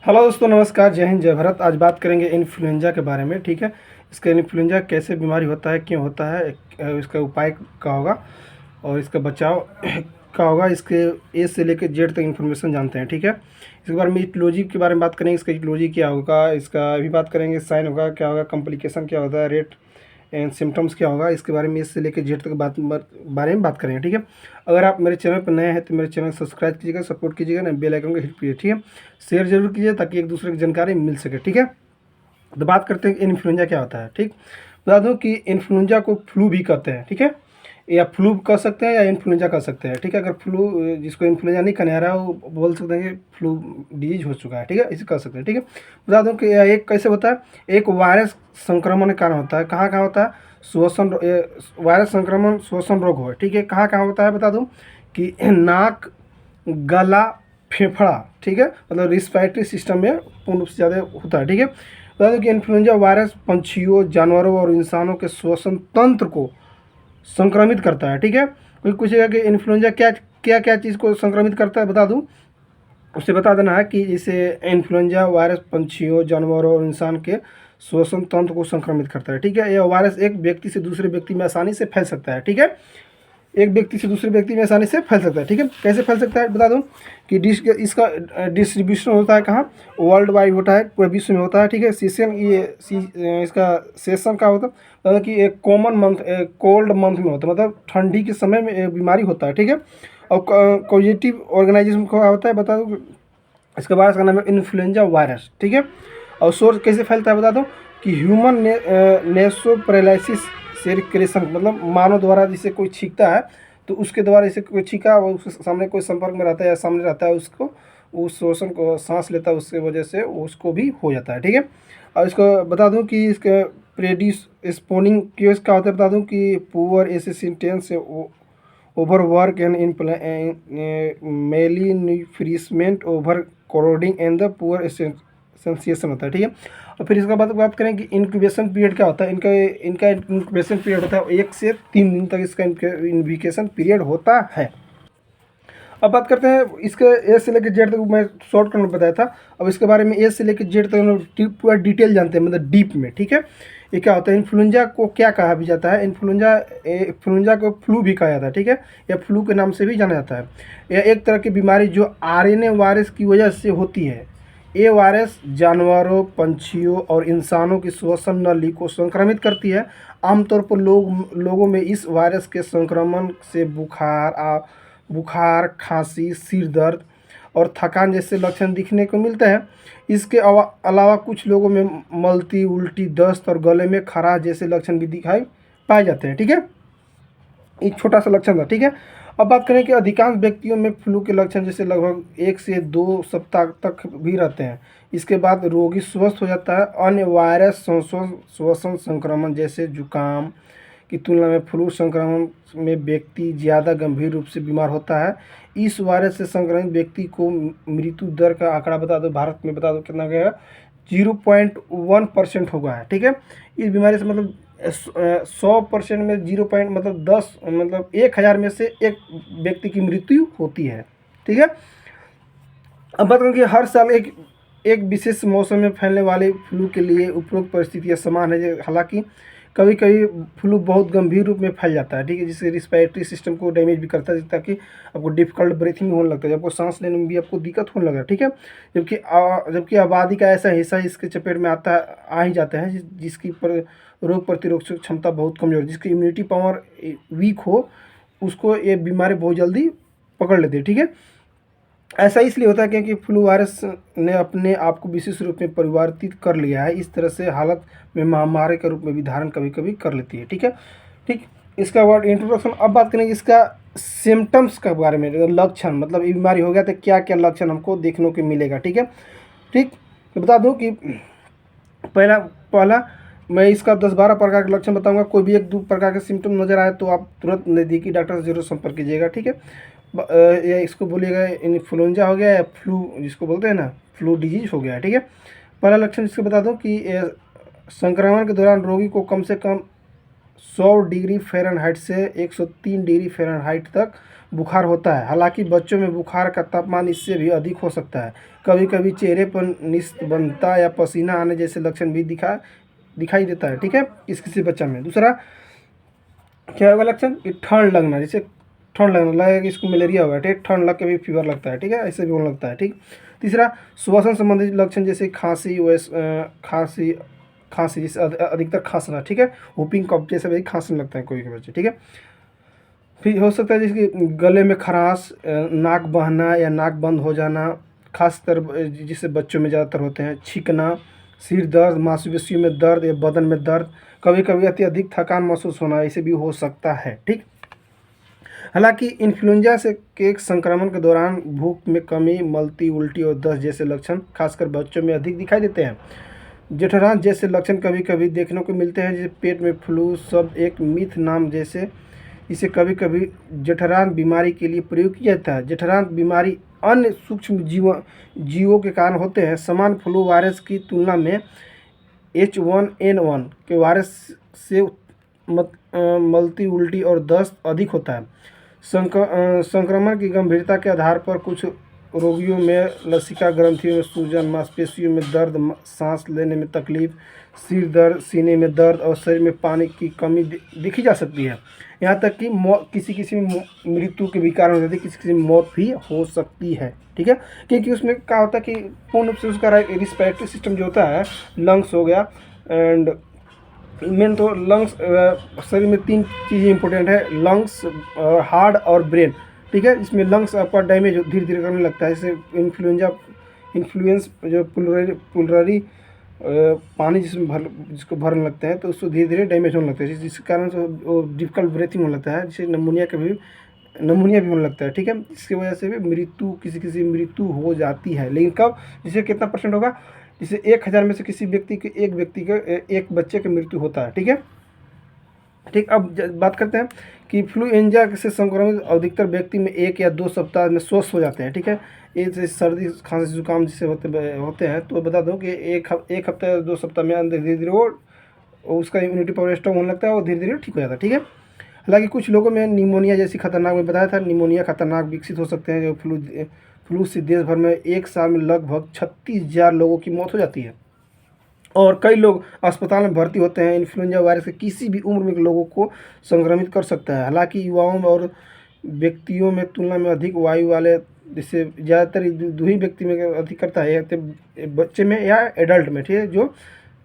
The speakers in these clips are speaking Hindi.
हेलो दोस्तों, नमस्कार, जय हिंद, जय भारत। आज बात करेंगे इन्फ्लुएंजा के बारे में। ठीक है, इसका इन्फ्लुएंजा कैसे बीमारी होता है, क्यों होता है, इसका उपाय क्या होगा और इसका बचाव क्या होगा, इसके ए से लेकर जेड तक इन्फॉर्मेशन जानते हैं। ठीक है, इसके बारे में इटियोलॉजी के बारे में बात करेंगे, इसका इटियोलॉजी क्या होगा, इसका भी बात करेंगे, साइन होगा क्या होगा, कॉम्प्लिकेशन क्या होता है, रेट एंड सिम्टम्स क्या होगा, इसके बारे में इससे लेकर जेड तक बारे में बात करेंगे। ठीक है, अगर आप मेरे चैनल पर नए हैं तो मेरे चैनल सब्सक्राइब कीजिएगा, सपोर्ट कीजिएगा ना, बेल आइकन को हिट कीजिए। ठीक है, शेयर जरूर कीजिए ताकि एक दूसरे की जानकारी मिल सके। ठीक है, तो बात करते हैं कि इन्फ्लुएंजा क्या होता है। ठीक, बता दूं कि इन्फ्लुएंजा को फ्लू भी कहते हैं। ठीक है, या फ्लू कह सकते हैं या इन्फ्लुएंजा कह सकते हैं। ठीक है, अगर फ्लू जिसको इन्फ्लुएंजा नहीं कहने आ रहा है वो बोल सकते हैं कि फ्लू डिजीज हो चुका है। ठीक है, इसे कह सकते हैं। ठीक है, बता दूं कि यह एक कैसे होता है, एक वायरस संक्रमण के कारण होता है। कहाँ कहाँ होता है, वायरस संक्रमण श्वसन रोग हो। ठीक है, कहाँ कहाँ होता है, बता दूं कि नाक, गला, फेफड़ा। ठीक है, मतलब रिस्पायरेटरी सिस्टम में पूर्ण रूप से ज़्यादा होता है। ठीक है, बता दें कि इन्फ्लुएंजा वायरस पंछियों, जानवरों और इंसानों के श्वसन तंत्र को संक्रमित करता है। ठीक है, कोई पूछेगा कि इन्फ्लुएंजा क्या क्या क्या चीज़ को संक्रमित करता है, बता दूं, उससे बता देना है कि इसे इन्फ्लुएंजा वायरस पंछियों, जानवरों और इंसान के श्वसन तंत्र को संक्रमित करता है। ठीक है, यह वायरस एक व्यक्ति से दूसरे व्यक्ति में आसानी से फैल सकता है। ठीक है, एक व्यक्ति से दूसरे व्यक्ति में आसानी से फैल सकता है। ठीक है, कैसे फैल सकता है बता दूं कि इसका डिस्ट्रीब्यूशन होता है कहाँ, वर्ल्ड वाइड होता है, पूरे विश्व में होता है। ठीक है, इसका सेशन का होता है मतलब कि एक कॉमन मंथ, कोल्ड मंथ में होता है, मतलब ठंडी के समय में एक बीमारी होता है। ठीक है, और पॉजिटिव ऑर्गेनाइजेशन का होता है, बता दूँ इसके वायरस का नाम है इन्फ्लुएंजा वायरस। ठीक है, और सोर्स कैसे फैलता है बता दो कि ह्यूमन नेसोपैरालिसिस से क्रेशन, मतलब मानव द्वारा जिसे कोई छींकता है तो उसके द्वारा जैसे कोई छींका और उसके सामने कोई संपर्क में रहता है या सामने रहता है, उसको उस श्वसन को सांस लेता है, उसके वजह से उसको भी हो जाता है। ठीक है, और इसको बता दूं कि इसके प्रेडिस स्पोनिंग केस क्या होता है, बता दूं कि पुअर एसिस्टेंस से overwork and malnutrition, over corroding and the poor sensation होता है। ठीक है, और फिर इसका बात करें कि इंक्यूबेशन पीरियड क्या होता है, इनका इंक्यूबेशन पीरियड होता है 1 से 3 दिन तक इसका इंक्यूबेशन पीरियड होता है। अब बात करते हैं इसके ए से लेकर जेड तक, मैं शॉर्ट में बताया था। अब इसके बारे में ए से लेकर जेड तक हम लोग पूरा डिटेल जानते हैं, मतलब डीप में। ठीक है, ये क्या होता है, इन्फ्लुएंजा को क्या कहा भी जाता है, इन्फ्लुएंजा को फ्लू भी कहा जाता है। ठीक है, या फ्लू के नाम से भी जाना जाता है। यह एक तरह की बीमारी जो आरएनए वायरस की वजह से होती है। ये वायरस जानवरों, पंछियों और इंसानों की श्वसन नली को संक्रमित करती है। आमतौर पर लोगों में इस वायरस के संक्रमण से बुखार, खांसी, सिर दर्द और थकान जैसे लक्षण दिखने को मिलते हैं। इसके अलावा कुछ लोगों में मलती, उल्टी, दस्त और गले में खराश जैसे लक्षण भी दिखाई पाए जाते हैं। ठीक है, एक छोटा सा लक्षण था। ठीक है, अब बात करें कि अधिकांश व्यक्तियों में फ्लू के लक्षण जैसे लगभग 1 से 2 सप्ताह तक भी रहते हैं। इसके बाद रोगी स्वस्थ हो जाता है। अन्य वायरस श्वसन संक्रमण जैसे जुकाम की तुलना में फ्लू संक्रमण में व्यक्ति ज़्यादा गंभीर रूप से बीमार होता है। इस वायरस से संक्रमित व्यक्ति को मृत्यु दर का आंकड़ा बता दो, भारत में बता दो कितना गया, 0.1% होगा है। ठीक है, इस बीमारी से मतलब 100% में 0 पॉइंट मतलब 10, मतलब 1000 में से एक व्यक्ति की मृत्यु होती है। ठीक है, अब बात करें कि हर साल एक विशेष मौसम में फैलने वाले फ्लू के लिए उपरोक्त परिस्थितियां समान है। हालांकि कभी कभी फ्लू बहुत गंभीर रूप में फैल जाता है। ठीक है, जिससे रिस्पायरेटरी सिस्टम को डैमेज भी करता है, ताकि आपको डिफिकल्ट ब्रीथिंग होने लगता है, आपको सांस लेने में भी आपको दिक्कत होने लगा। ठीक है, जबकि आबादी का ऐसा हिस्सा इसके चपेट में आ ही जाता है जिसकी रोग प्रतिरोधक क्षमता बहुत कमजोर, जिसकी इम्यूनिटी पावर वीक हो, उसको ये बीमारी बहुत जल्दी पकड़ लेती है। ठीक है, ऐसा इसलिए होता है क्योंकि फ्लू वायरस ने अपने आप को विशेष रूप में परिवर्तित कर लिया है। इस तरह से हालत में महामारी के रूप में भी धारण कभी कभी कर लेती है। ठीक है, ठीक, इसका वर्ड इंट्रोडक्शन। अब बात करेंगे इसका सिम्टम्स के बारे में, लक्षण, मतलब ये बीमारी हो गया तो क्या क्या लक्षण हमको देखने को मिलेगा। ठीक है, ठीक, तो बता दूँ कि पहला मैं इसका 10-12 प्रकार के लक्षण बताऊंगा। कोई भी 1-2 प्रकार के सिम्टम नजर आए तो आप तुरंत नज़दीकी डॉक्टर से जरूर संपर्क कीजिएगा। ठीक है, या इसको बोलिएगा इन्फ्लुएंजा हो गया या फ्लू जिसको बोलते हैं ना, फ्लू डिजीज हो गया है। ठीक है, पहला लक्षण इसको बता दूं कि संक्रमण के दौरान रोगी को कम से कम 100 डिग्री फ़ारेनहाइट से 103 डिग्री फ़ारेनहाइट तक बुखार होता है। हालांकि बच्चों में बुखार का तापमान इससे भी अधिक हो सकता है। कभी कभी चेहरे पर निस्बनता या पसीना आने जैसे लक्षण भी दिखाई देता है, ठीक है, किसी बच्चा में। दूसरा क्या होगा लक्षण कि ठंड लगना, जैसे ठंड लगना लगेगा कि इसको मलेरिया होगा, ठीक, ठंड लग के भी फीवर लगता है, ठीक है, ऐसे भी होने लगता है, ठीक। तीसरा श्वसन संबंधित लक्षण जैसे खांसी, खांसी जैसे अधिकतर खांसना, ठीक है, हुपिंग कफ जैसे भी खांसने लगता है कोई के बच्चे, ठीक है। फिर हो सकता है जैसे कि गले में खराश, नाक बहना या नाक बंद हो जाना, खासकर जिससे बच्चों में ज़्यादातर होते हैं, छींकना, सिर दर्द, मांसपेशियों में दर्द या बदन में दर्द, कभी कभी अत्यधिक थकान महसूस होना, ऐसे भी हो सकता है, ठीक। हालांकि इन्फ्लुएंजा से के संक्रमण के दौरान भूख में कमी, मलती, उल्टी और दस्त जैसे लक्षण खासकर बच्चों में अधिक दिखाई देते हैं। जठरांत जैसे लक्षण कभी कभी देखने को मिलते हैं, जैसे पेट में फ्लू शब्द एक मिथ नाम जैसे इसे कभी कभी जठरांत बीमारी के लिए प्रयोग किया जाता है। जठरांत बीमारी अन्य सूक्ष्म जीवों के कारण होते हैं। समान फ्लू वायरस की तुलना में H1N1 के वायरस से मलती, उल्टी और दस्त अधिक होता है। संक्रमण की गंभीरता के आधार पर कुछ रोगियों में लसिका ग्रंथियों में सूजन, मांसपेशियों में दर्द, सांस लेने में तकलीफ, सिर दर्द, सीने में दर्द और शरीर में पानी की कमी देखी जा सकती है। यहाँ तक कि किसी किसी में मृत्यु के भी कारण हो जाती है, किसी किसी में मौत भी हो सकती है, ठीक है। क्योंकि उसमें क्या होता है कि पूर्ण रूप से उसका रिस्पिरेटरी सिस्टम जो होता है, लंग्स हो गया, एंड मेन तो लंग्स, शरीर में 3 चीज़ें इंपॉर्टेंट है, लंग्स, हार्ट और ब्रेन, ठीक है। इसमें लंग्स आपका डैमेज धीरे धीरे करने लगता है। जैसे इन्फ्लुएंस जो पुलररी पानी जिसको भरने लगते हैं, तो उसको धीरे धीरे डैमेज होने लगता है, जिसके कारण से वो डिफिकल्ट ब्रीथिंग होने लगता है, जिससे नमूनिया भी होने लगता है, ठीक है। इसकी वजह से भी किसी मृत्यु हो जाती है। लेकिन कब, जिससे कितना % होगा, जिसे 1000 में से किसी व्यक्ति के एक बच्चे की मृत्यु होता है, ठीक है, ठीक। अब बात करते हैं कि फ्लूएंजा से संक्रमित अधिकतर व्यक्ति में 1 या 2 सप्ताह में स्वस्थ हो जाते हैं, ठीक है। ये जैसे सर्दी, खांसी, जुकाम जिसे होते हैं, तो बता दूं कि एक हफ्ते या 2 सप्ताह में अंदर धीरे धीरे वो उसका इम्यूनिटी पावर स्ट्रॉन्ग होने लगता है और धीरे धीरे ठीक हो जाता है, ठीक है। हालांकि कुछ लोगों में निमोनिया जैसी खतरनाक, मैं बताया था, निमोनिया खतरनाक विकसित हो सकते हैं। जो फ्लू से देश भर में एक साल में लगभग 36,000 लोगों की मौत हो जाती है और कई लोग अस्पताल में भर्ती होते हैं। इन्फ्लुएंजा वायरस के किसी भी उम्र के लोगों को संक्रमित कर सकता है। हालांकि युवाओं में और व्यक्तियों में तुलना में अधिक वायु वाले, जिससे ज़्यादातर दो ही व्यक्ति में अधिक करता है, या बच्चे में या एडल्ट में, ठीक है। जो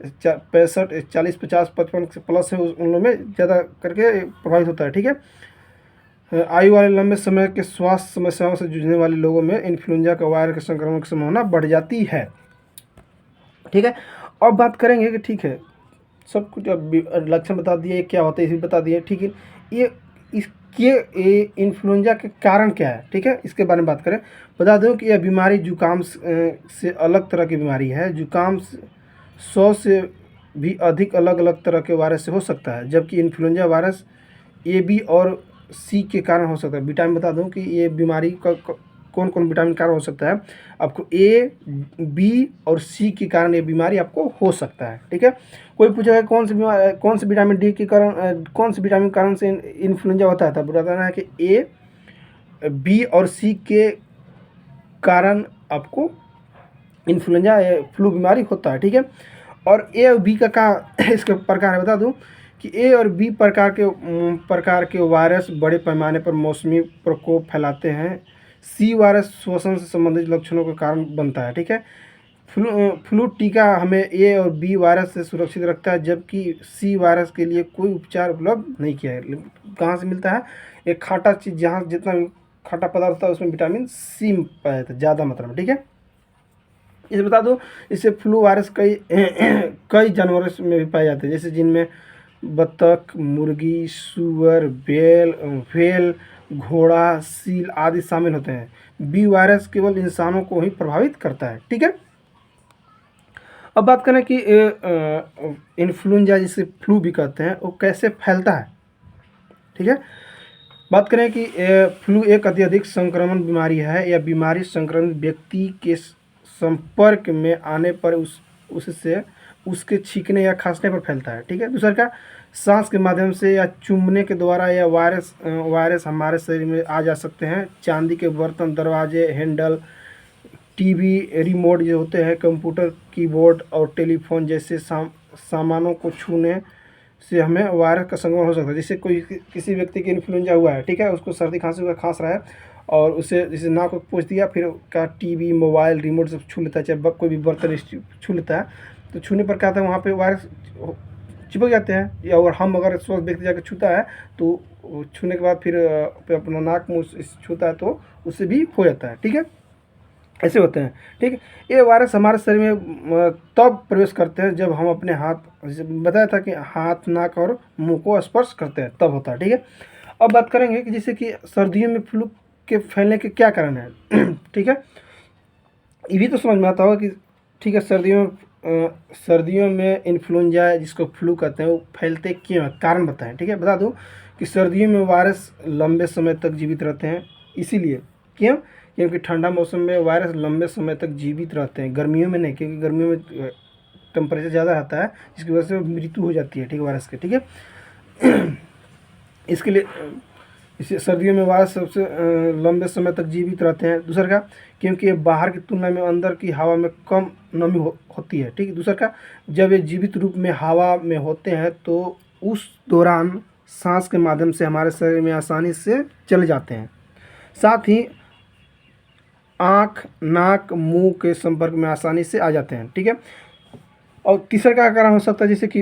65, 40, 50, 55 से प्लस है, उन लोगों में ज़्यादा करके प्रभावित होता है, ठीक है। आयु वाले लंबे समय के स्वास्थ्य समस्याओं से जूझने वाले लोगों में इन्फ्लुएंजा का वायरस के संक्रमण की संभावना बढ़ जाती है, ठीक है। अब बात करेंगे कि ठीक है, सब कुछ अब लक्षण बता दिए, क्या होता है इसे बता दिए, ठीक है। ये इन्फ्लुएंजा के कारण क्या है, ठीक है, इसके बारे में बात करें। बता दूं कि यह बीमारी जुकाम से अलग तरह की बीमारी है। जुकाम 100 से भी अधिक अलग अलग तरह के वायरस से हो सकता है, जबकि इन्फ्लुएंजा वायरस AB और C के कारण हो सकता है। विटामिन बता दूं कि ये बीमारी का कौन कौन विटामिन कारण हो सकता है। आपको A, B और C के कारण ये बीमारी आपको हो सकता है, ठीक है। कोई पूछेगा कौन से विटामिन D के कारण, कौन से विटामिन कारण से इन्फ्लुएंजा होता है, तब बताना है कि A, B और C के कारण आपको इन्फ्लुएंजा फ्लू बीमारी होता है, ठीक है। और A और B का इसके प्रकार है, बता दूं कि A और B प्रकार के वायरस बड़े पैमाने पर मौसमी प्रकोप फैलाते हैं। C वायरस श्वसन से संबंधित लक्षणों के कारण बनता है, ठीक है। फ्लू टीका हमें A और B वायरस से सुरक्षित रखता है, जबकि C वायरस के लिए कोई उपचार उपलब्ध नहीं किया है। कहाँ से मिलता है? एक खाटा चीज़, जहाँ जितना भी खाटा पदार्थ होता है उसमें विटामिन C पाया जाता है ज़्यादा मात्रा में, ठीक है। इसे बता दो, इससे फ्लू वायरस कई जानवरों में भी पाए जाते हैं, जैसे जिनमें बत्तख, मुर्गी, सूअर, भेल, घोड़ा, सील आदि शामिल होते हैं। B वायरस केवल इंसानों को ही प्रभावित करता है, ठीक है। अब बात करें कि इन्फ्लुएंजा जिसे फ्लू भी कहते हैं, वो कैसे फैलता है, ठीक है। बात करें कि फ्लू एक अत्यधिक संक्रमण बीमारी है। यह बीमारी संक्रमित व्यक्ति के संपर्क में आने पर उससे उसके छींकने या खांसने पर फैलता है, ठीक है। दूसरा का सांस के माध्यम से या चूमने के द्वारा या वायरस हमारे शरीर में आ जा सकते हैं। चांदी के बर्तन, दरवाजे, हैंडल, टीवी रिमोट जो होते हैं, कंप्यूटर कीबोर्ड और टेलीफोन जैसे सामानों को छूने से हमें वायरस का संक्रमण हो सकता है। जैसे कोई किसी व्यक्ति की इन्फ्लुएंजा हुआ है, ठीक है, उसको सर्दी खांसी हुआ, खांस रहा है और उसे जैसे नाक को पोंछ दिया, फिर का टीवी, मोबाइल, रिमोट सब छू लेता है, चाहे कोई भी बर्तन छू लेता है, तो छूने पर क्या होता है, वहाँ पे वायरस चिपक जाते हैं। या और हम अगर स्वस्थ व्यक्ति जाकर छूता है तो छूने के बाद फिर अपना नाक मुँह छूता है तो उससे भी हो जाता है, ठीक है, ऐसे होते हैं, ठीक है। ये वायरस हमारे शरीर में तब प्रवेश करते हैं जब हम अपने हाथ, जैसे बताया था कि हाथ, नाक और मुंह को स्पर्श करते हैं, तब होता है, ठीक है। अब बात करेंगे कि जैसे कि सर्दियों में फ्लू के फैलने के क्या कारण है ठीक है, ये भी तो समझ में आता होगा कि ठीक है, सर्दियों में इन्फ्लुएंजा जिसको फ्लू कहते हैं वो फैलते क्यों हैं, कारण बताएं, ठीक है। बता दूं कि सर्दियों में वायरस लंबे समय तक जीवित रहते हैं, इसीलिए क्यों, क्योंकि ठंडा मौसम में वायरस लंबे समय तक जीवित रहते हैं, गर्मियों में नहीं, क्योंकि गर्मियों में टेम्परेचर ज़्यादा रहता है जिसकी वजह से मृत्यु हो जाती है, ठीक है, वायरस के, ठीक है इसके लिए इसे सर्दियों में वायरस सबसे लंबे समय तक जीवित रहते हैं। दूसरा का, क्योंकि ये बाहर की तुलना में अंदर की हवा में कम नमी होती है, ठीक है। दूसरा का, जब ये जीवित रूप में हवा में होते हैं तो उस दौरान सांस के माध्यम से हमारे शरीर में आसानी से चले जाते हैं, साथ ही आँख, नाक, मुंह के संपर्क में आसानी से आ जाते हैं, ठीक है। और तीसरा का कारण हो सकता है जैसे कि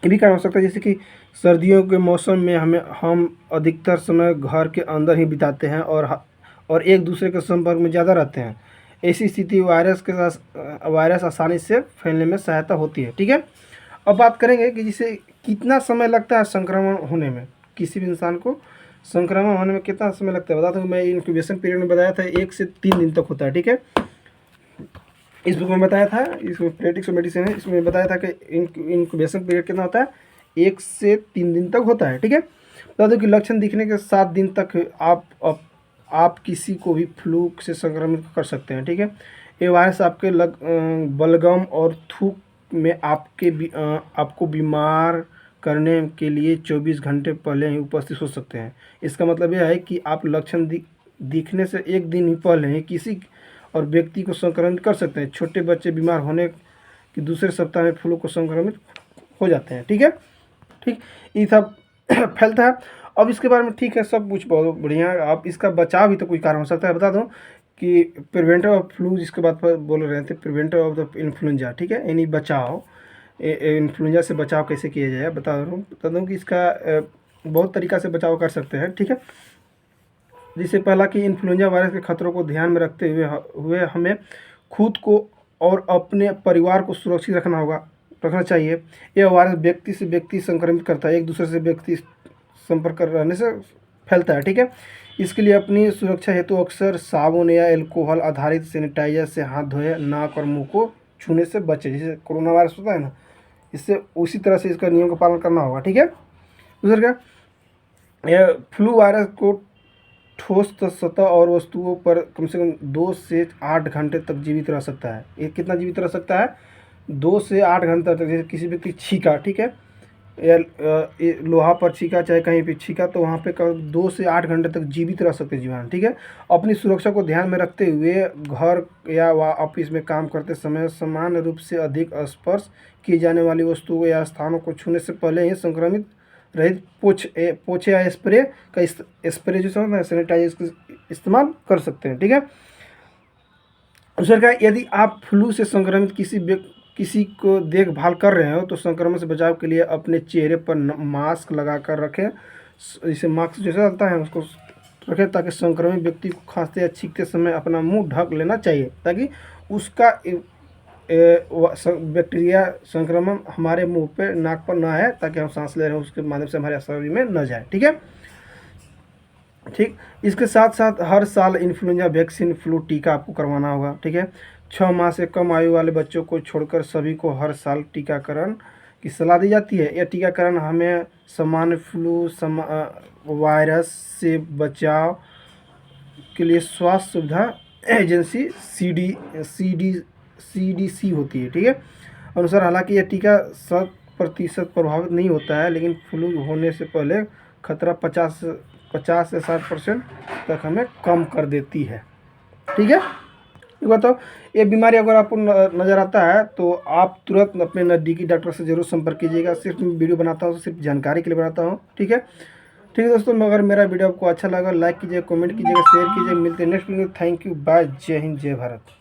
ये भी कारण हो सकता है जैसे कि सर्दियों के मौसम में हम अधिकतर समय घर के अंदर ही बिताते हैं और एक दूसरे के संपर्क में ज़्यादा रहते हैं। ऐसी स्थिति वायरस आसानी से फैलने में सहायता होती है, ठीक है। अब बात करेंगे कि जैसे कितना समय लगता है संक्रमण होने में, किसी भी इंसान को संक्रमण होने में कितना समय लगता है। बता दूँ, मैं इंक्यूबेशन पीरियड में बताया था 1 से 3 दिन तक होता है, ठीक है। इस बुक में बताया था, इसमें पेडियाट्रिक्स और मेडिसिन है, इसमें बताया था कि इंक्यूबेशन पीरियड कितना होता है, 1 से 3 दिन तक होता है, ठीक है। बता दो कि लक्षण दिखने के 7 दिन तक आप किसी को भी फ्लू से संक्रमित कर सकते हैं, ठीक है। ये वायरस आपके बलगम और थूक में आपको बीमार करने के लिए 24 घंटे पहले ही उपस्थित हो सकते हैं। इसका मतलब यह है कि आप लक्षण दिखने से 1 दिन ही पहले ही किसी और व्यक्ति को संक्रमित कर सकते हैं। छोटे बच्चे बीमार होने के दूसरे सप्ताह में फ्लू को संक्रमित हो जाते हैं, ठीक है, ठीक, ये सब फैलता है। अब इसके बारे में ठीक है, सब कुछ बहुत बढ़िया। अब इसका बचाव भी तो कोई कारण हो सकता है। बता दूं कि प्रिवेंटर ऑफ फ्लू जिसके बात पर बोल रहे थे, प्रिवेंटर ऑफ द इन्फ्लुएंजा, ठीक है, यानी बचाव, इन्फ्लुएंजा से बचाव कैसे किया जाए बता दूँ कि इसका बहुत तरीका से बचाव कर सकते हैं, ठीक है। जिससे पहला कि इन्फ्लुएंजा वायरस के खतरों को ध्यान में रखते हुए हमें खुद को और अपने परिवार को सुरक्षित रखना चाहिए। यह वायरस व्यक्ति से व्यक्ति संक्रमित करता है, एक दूसरे से व्यक्ति संपर्क रहने से फैलता है, ठीक है। इसके लिए अपनी सुरक्षा हेतु अक्सर साबुन या अल्कोहल आधारित सैनिटाइजर से हाथ धोए, नाक और मुंह को छूने से बचे। जैसे कोरोना वायरस होता है ना, इससे उसी तरह से इसका नियम का पालन करना होगा, ठीक है। दूसरा क्या, यह फ्लू वायरस को ठोस सतह और वस्तुओं पर कम से कम 2 से 8 घंटे तक जीवित रह सकता है। ये कितना जीवित रह सकता है, 2 से 8 घंटे तक। जैसे किसी व्यक्ति छींका, ठीक है, या लोहा पर छींका, चाहे कहीं पे छींका, तो वहाँ पे 2 से 8 घंटे तक जीवित रह सकते हैं जीवाणु, ठीक है। अपनी सुरक्षा को ध्यान में रखते हुए घर या ऑफिस में काम करते समय सामान्य रूप से अधिक स्पर्श की जाने वाली वस्तुओं या स्थानों को छूने से पहले ही संक्रमित रहित पोछे या स्प्रे जो समझ है सैनिटाइजर का इस्तेमाल कर सकते हैं, ठीक है। दूसरा, यदि आप फ्लू से संक्रमित किसी को देखभाल कर रहे हो तो संक्रमण से बचाव के लिए अपने चेहरे पर मास्क लगा कर रखें। इसे मास्क जैसा लगता है उसको रखें ताकि संक्रमित व्यक्ति को खांसते या छींकते समय अपना मुंह ढक लेना चाहिए, ताकि उसका बैक्टीरिया संक्रमण हमारे मुंह पे, नाक पर ना है, ताकि हम सांस ले रहे हैं उसके माध्यम से हमारे शरीर में न जाए, ठीक है, ठीक। इसके साथ साथ हर साल इन्फ्लुएंजा वैक्सीन, फ्लू टीका आपको करवाना होगा, ठीक है। 6 माह से कम आयु वाले बच्चों को छोड़कर सभी को हर साल टीकाकरण की सलाह दी जाती है। यह टीकाकरण हमें सामान्य फ्लू वायरस से बचाव के लिए स्वास्थ्य सुविधा एजेंसी CDC होती है, ठीक है, अनुसार। हालांकि यह टीका प्रतिशत प्रभावित नहीं होता है, लेकिन फ्लू होने से पहले खतरा 50 से 60% तक हमें कम कर देती है। ठीक है, ये बताओ, ये बीमारी अगर आपको नज़र आता है तो आप तुरंत अपने नज़दीकी डॉक्टर से ज़रूर संपर्क कीजिएगा। सिर्फ मैं वीडियो बनाता हूँ तो सिर्फ जानकारी के लिए बनाता हूँ। ठीक है, ठीक है दोस्तों, अगर मेरा वीडियो आपको अच्छा लगा लाइक कीजिए, कमेंट कीजिएगा, शेयर कीजिए। मिलते हैं next video. Thank you, bye, जय हिंद, जय भारत।